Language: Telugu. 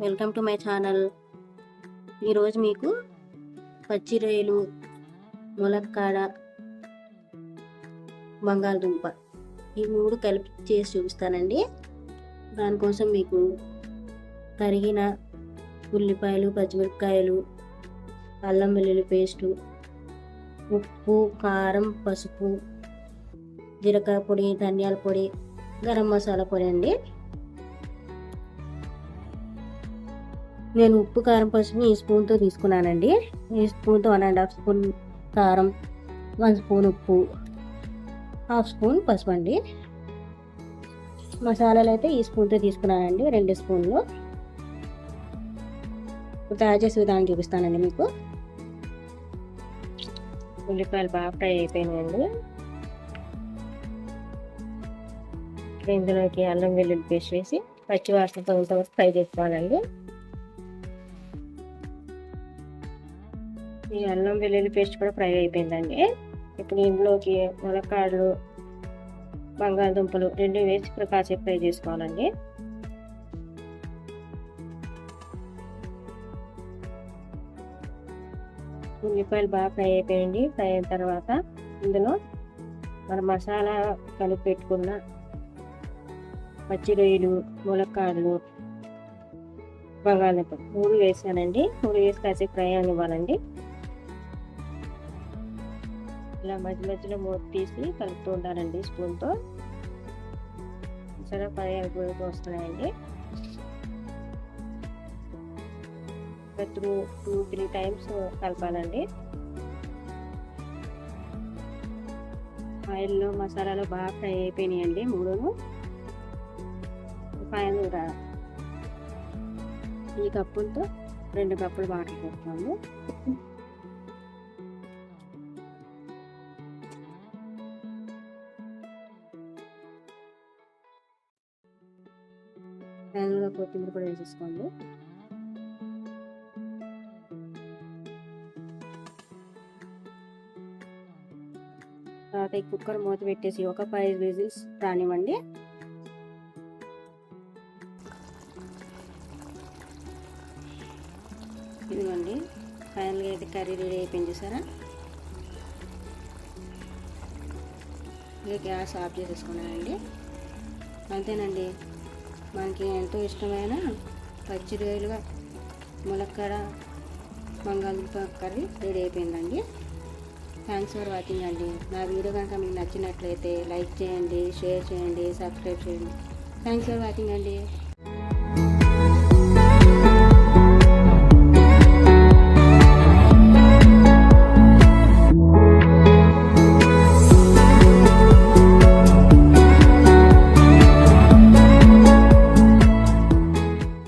Welcome to my channel. ఈరోజు మీకు పచ్చి రొయ్యలు, ములక్కాడ, బంగాళదుంప ఈ మూడు కలిపి చేసి చూపిస్తానండి. దానికోసం మీకు తరిగిన ఉల్లిపాయలు, పచ్చిమిరపకాయలు, అల్లం వెల్లుల్లి పేస్టు, ఉప్పు, కారం, పసుపు, జీలకర్ర పొడి, ధనియాల పొడి, గరం మసాలా పొడి అండి. నేను ఉప్పు, కారం, పసుపు ఈ స్పూన్తో తీసుకున్నానండి. ఈ స్పూన్తో 1.5 స్పూన్ కారం, 1 స్పూన్ ఉప్పు, 1/2 స్పూన్ పసుపు అండి. మసాలాలు అయితే ఈ స్పూన్తో తీసుకున్నానండి, 2 స్పూన్లు. తయారు చేసే విధానం చూపిస్తానండి మీకు. ఉల్లిపాయలు బాగా ఫ్రై అయిపోయినాయండి. ఇందులోకి అల్లం వెల్లుల్లి పేస్ట్ వేసి పచ్చి వాసన పోయేంతవరకు ఫ్రై చేసుకోవాలండి. ఈ అల్లం వెల్లుల్లి పేస్ట్ కూడా ఫ్రై అయిపోయిందండి. ఇప్పుడు ఇందులోకి ములక్కాడలు, బంగాళదుంపలు 2 వేసి ఇప్పుడు కాసేపు ఫ్రై చేసుకోవాలండి. ఉల్లిపాయలు బాగా ఫ్రై అయిపోయింది. ఫ్రై అయిన తర్వాత ఇందులో మన మసాలా కలిపి పెట్టుకున్న పచ్చి రొయ్యలు, ములక్కాడలు, బంగాళదుంప 3 వేసానండి. 3 వేసి కాసేపు ఫ్రై అనివ్వాలండి. ఇలా మధ్య మధ్యలో మూత తీసి కలుపుతూ ఉండాలండి స్పూన్తో. సరే ఫ్రై అయిపోతూ వస్తున్నాయండి. 2-3 టైమ్స్ కలపాలండి. ఆయిల్లో మసాలాలు బాగా ఫ్రై అయిపోయినాయండి 3. ఫైనల్గా ఈ కప్పులతో 2 కప్పులు వాటర్ పోస్తాము. ఫైనల్గా కొత్తిమీర కూడా వేసేసుకోండి. తర్వాత ఈ కుక్కర్ మూత పెట్టేసి ఒక 5 విజిల్స్ రానివ్వండి. ఇదిగోండి ఫైనల్గా అయితే కర్రీ రెడీ అయిపోయింది చూసారా. ఇక గ్యాస్ ఆఫ్ చేసేసుకున్నానండి. అంతేనండి, మనకి ఎంతో ఇష్టమైన పచ్చి రొయ్యలుగా ములక్కాడ, బంగాళదుంప కర్రీ రెడీ అయిపోయిందండి. థ్యాంక్స్ ఫర్ వాచింగ్ అండి. నా వీడియో కనుక మీకు నచ్చినట్లయితే లైక్ చేయండి, షేర్ చేయండి, సబ్స్క్రైబ్ చేయండి. థ్యాంక్స్ ఫర్ వాచింగ్ అండి.